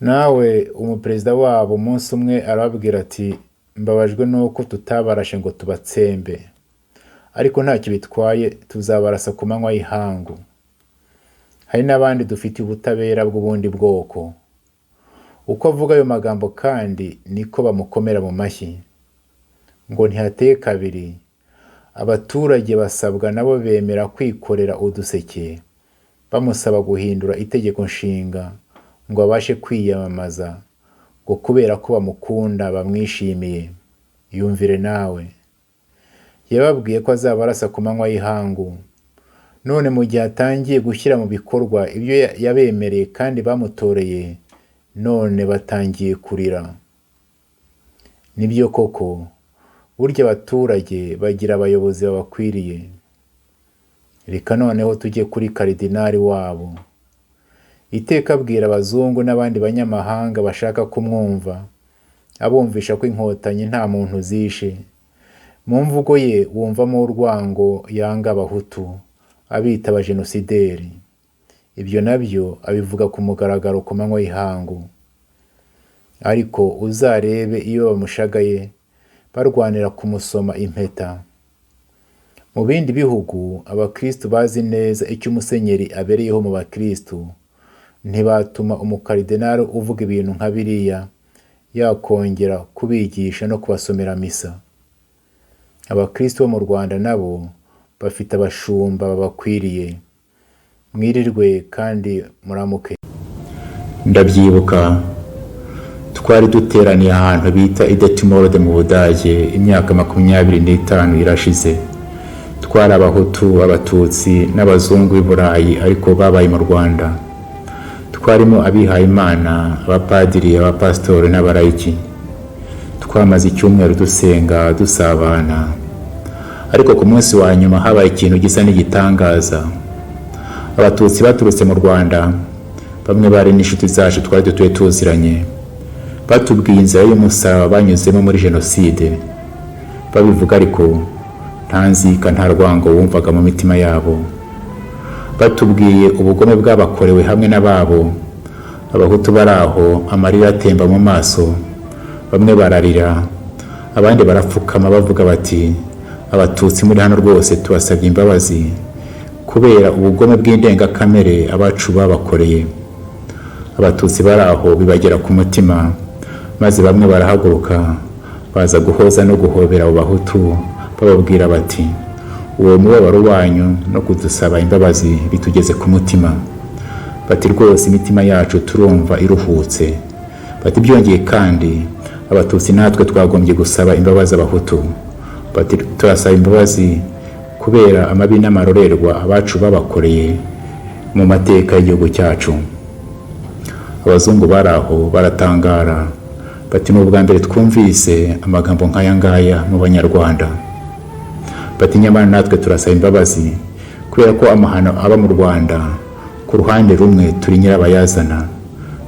nawe umuperezida wabo umunsi umwe arababwira ati mbabajwe nuko tutabarashe ngo tubatsembe, ariko ntacyo bitwaye tuzabarasa ku manywa y'ihangu. Hari n'abandi dufite ubutabera bw'ubundi bwoko. Uko avuga ayo magambo kandi niko bamukomera mu mashyi. Ngo ntihateye kabiri, abaturage basabwa nabo bemera kwikorera uduseke, bamusaba guhindura itegeko nshinga ngo abashe kwiyamamaza, ngo kubera ko bamukunda bamwishimiye. Yumvire nawe. Yababwiye ko azabarasa ku manywa y'ihangu. None mu gihe atangiye gushyira mu bikorwa ibyo yabemereye kandi bamutoreye, none batangiye kurira. Nibyo koko, burya abaturage bagira abayobozi babakwiriye. Reka noneho tujye kuri karidinali wabo. Iteka abwira abazungu n'abandi banyamahanga bashaka kumwumva, abumvisha ko inkotanyi nta muntu zishe. Mu mvugo ye wumvamo urwango yanga abahutu, abita abajenosideri. Ibyo nabyo abivuga ku mugaragaro ku manywa y'ihangu. Ariko uzarebe iyo bamushagaye barwanira kumusoma impeta. Mu bindi bihugu abakristu bazi neza icyo umusenyeri abereyeho mu bakristu, ntibatuma umukaridinali uvuga ibintu nka biriya yakongera kubigisha no kubasomera misa. Abakristo bo mu Rwanda nabo bafite abashumba babakwiriye. Mwirirwe kandi muramuke. Ndabyibuka twari duteraniye ahantu bita Idetimorde mu Budage imyaka 25 irashize. Twari abahutu, abatutsi n'abazungu b'i Burayi ariko babaye mu Rwanda. Twarimo abihaye Imana, abapadiri, abapastori n'abarayiki. Twamaze icyumweru dusenga dusabana. Ariko ku munsi wa nyuma habaye ikintu gisa n'igitangaza. Abatutsi baturutse mu Rwanda, bamwe bari n'inshuti zacu twari dutuye tuziranye, batubwiye inzira y'umusaraba banyuzemo muri jenoside. Babivuga ariko nta nzika nta rwango wumvaga mu mitima yabo. Batubwiye ubugome bwabakorewe hamwe n'ababo. Abahutu baraho amarira atemba mu maso, bamwe bararira, abandi barapfukama bavuga bati abatutsi muri hano rwose tubasabye imbabazi kubera ubugome bw'indengakamere abacu babakoreye. Abatutsi baraho bibagera ku mutima, maze bamwe barahaguruka baza guhoza no guhobera abo bahutu bababwira bati uwo mubabaro wanyu no kudusaba imbabazi bitugeze ku mutima. Bati rwose imitima yacu turumva iruhutse. Bati byongeye kandi abatutsi natwe twagombye gusaba imbabazi abahutu. Bati turasaba imbabazi kubera amabi n'amarorerwa abacu babakoreye mu mateka y'igihugu cyacu. Abazungu baraho baratangara. Bati ni ubwa mbere twumvise amagambo nk'aya ngaya mu Banyarwanda. Bati nyamara natwe turasaba imbabazi kubera ko amahano aba mu Rwanda ku ruhande rumwe turi nyirabayazana.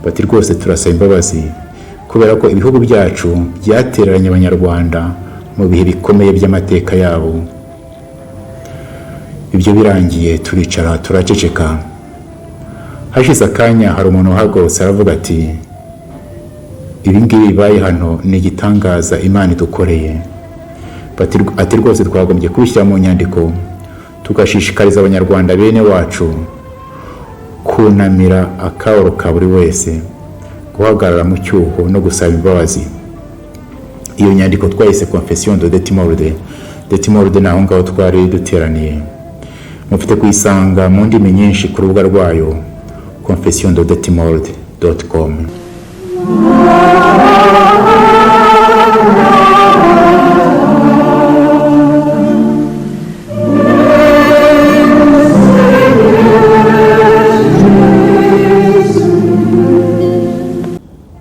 Bati rwose turasaba imbabazi kubera ko ibihugu byacu byatereranye Abanyarwanda mu bihe bikomeye by'amateka yabo. Ibyo birangiye turicara turaceceka. Hashize akanya hari umuntu uhagurutse aravuga ati ibi ngibi bibaye hano ni igitangaza Imana idukoreye. Ati rwose twagombye kubishyira mu nyandiko tugashishikariza Abanyarwanda bene wacu kunamira akababaro ka buri wese, guhagarara mu cyuho no gusaba imbabazi. Iyo nyandiko twayise Confession de Detimorde. Detimorde naho ngaho twari duteraniye. Mufite kuyisanga mu ndimi nyinshi ku rubuga rwayo confessiondedetimorde.com.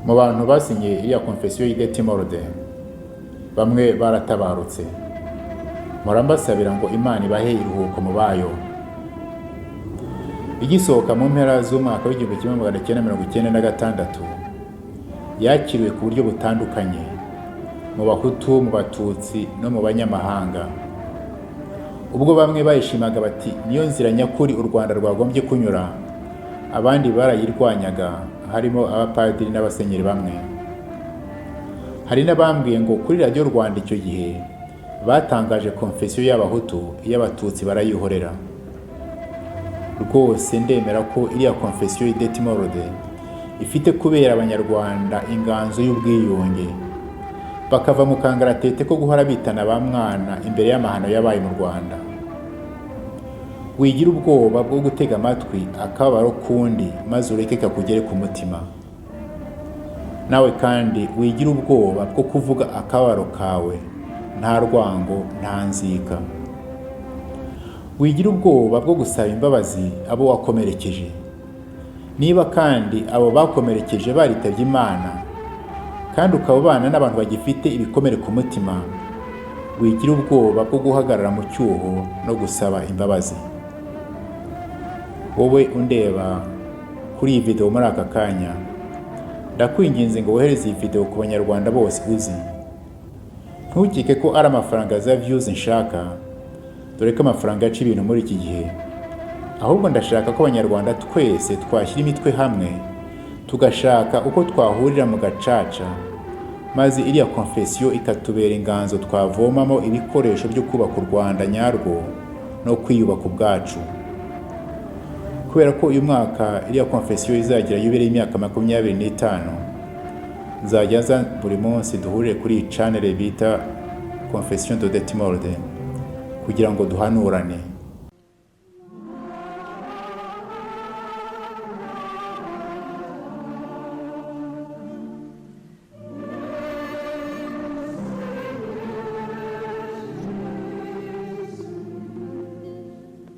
Mu bantu basinye iriya Confession y'Idetimorde, bamwe baratabarutse. Murambasabira ngo Imana ibahe iruhuko mu bayo. Igisohoka mu mpera z'umwaka w'1996 yakiriwe ku buryo butandukanye mu bahutu, mu batutsi no mu banyamahanga. Ubwo bamwe bayishimaga bati niyo nzira nyakuri u Rwanda rwagombye kunyura, abandi barayirwanyaga harimo abapadiri n'abasenyeri bamwe. Hari n'abambwiye ngo kuri radiyo Rwanda icyo gihe batangaje konfesiyo y'abahutu, iy'abatutsi barayihorera. Rwose ndemera ko iriya konfesiyo y'Idetimorode ifite kubera abanyarwanda inganzo y'ubwiyunge, bakava mu kangaratete ko guhora bitana ba mwana imbere y'amahano yabaye mu Rwanda. Wigira ubwoba bwo gutega amatwi akababaro kundi maze ureke kakugere ku mutima. Nawe kandi wigira ubwoba bwo kuvuga akababaro kawe nta rwango nta nzika. Wigira ubwoba bwo gusaba imbabazi abo wakomerekeje. Niba kandi abo bakomerekeje baritabye Imana kandi ukaba ubana n'abantu bagifite ibikomere ku mutima, wigira ubwoba bwo guhagarara mu cyuho no gusaba imbabazi. Wowe undeba kuri iyi video muri aka kanya, ndakwinginze ngo wohereze iyi video ku banyarwanda bose uzi. Ntukike ko ari amafaranga za views nshaka, dore ko amafaranga yaca ibintu muri iki gihe. Ahubwo ndashaka ko abanyarwanda twese twashyira imitwe hamwe, tugashaka uko twahurira mu gacaca, maze iriya konfesiyo ikatubera inganzo twavomamo ibikoresho byo kubaka u Rwanda nyarwo no kwiyubaka ubwacu. Kubera ko uyu mwaka iriya konfesiyo izagira yubile y'imyaka 25, nzajya nza buri munsi duhurire kuri iyi channel bita Confession d'Idetimorode kugira ngo duhanurane.